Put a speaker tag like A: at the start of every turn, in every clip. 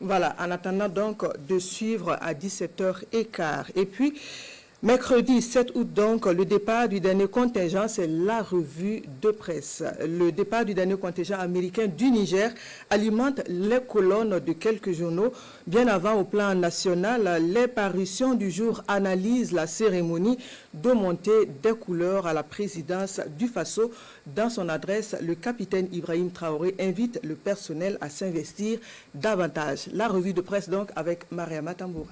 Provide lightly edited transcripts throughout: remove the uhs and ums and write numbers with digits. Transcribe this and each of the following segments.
A: Voilà, en attendant donc de suivre à 17h15. Et puis, mercredi 7 août, donc, le départ du dernier contingent, c'est la revue de presse. Le départ du dernier contingent américain du Niger alimente les colonnes de quelques journaux. Bien avant, au plan national, les parutions du jour analysent la cérémonie de montée des couleurs à la présidence du Faso. Dans son adresse, le capitaine Ibrahim Traoré invite le personnel à s'investir davantage. La revue de presse, donc, avec Mariama Tamboura.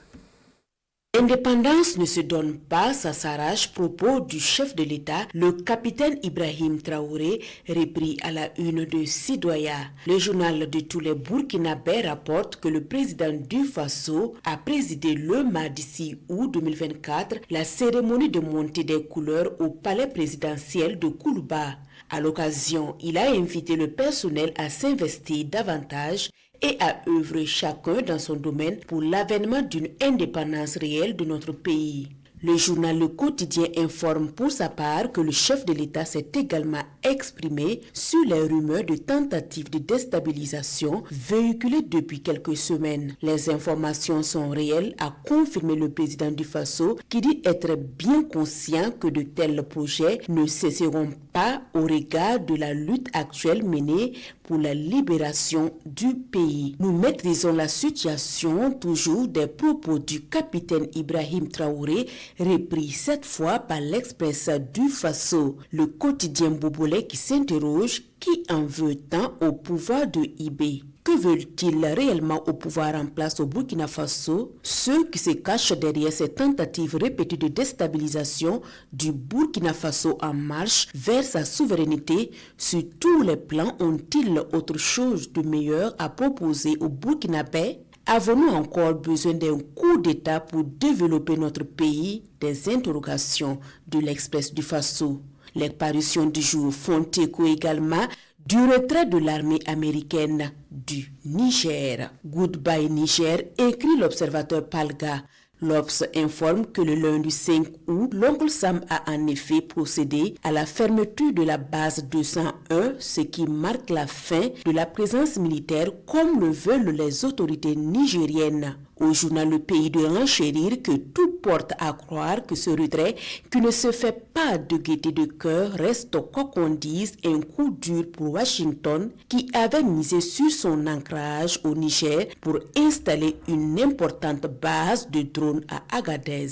B: L'indépendance ne se donne pas, ça s'arrache, propos du chef de l'État, le capitaine Ibrahim Traoré, repris à la une de Sidoya. Le journal de tous les Burkinabés rapporte que le président du Faso a présidé le mardi 6 août 2024 la cérémonie de montée des couleurs au palais présidentiel de Koulouba. À l'occasion, il a invité le personnel à s'investir davantage et à œuvrer chacun dans son domaine pour l'avènement d'une indépendance réelle de notre pays. Le journal Le Quotidien informe pour sa part que le chef de l'État s'est également exprimé sur les rumeurs de tentatives de déstabilisation véhiculées depuis quelques semaines. Les informations sont réelles, a confirmé le président du Faso, qui dit être bien conscient que de tels projets ne cesseront pas au regard de la lutte actuelle menée pour la libération du pays. Nous maîtrisons la situation, toujours des propos du capitaine Ibrahim Traoré, repris cette fois par l'Express du Faso. Le quotidien bobolais qui s'interroge qui en veut tant au pouvoir de IB. Que veulent-ils réellement au pouvoir en place au Burkina Faso? Ceux qui se cachent derrière ces tentatives répétées de déstabilisation du Burkina Faso en marche vers sa souveraineté sur tous les plans ont-ils autre chose de meilleur à proposer au Burkinabés? Avons-nous encore besoin d'un coup d'État pour développer notre pays? Des interrogations de l'Express du Faso. Les parutions du jour font écho également du retrait de l'armée américaine du Niger. Goodbye Niger, écrit l'observateur Palga. L'Obs informe que le lundi 5 août, l'oncle Sam a en effet procédé à la fermeture de la base 201, ce qui marque la fin de la présence militaire comme le veulent les autorités nigériennes. Au journal Le Pays de renchérir que tout porte à croire que ce retrait, qui ne se fait pas de gaieté de cœur, reste, quoi qu'on dise, un coup dur pour Washington, qui avait misé sur son ancrage au Niger pour installer une importante base de drones à Agadez.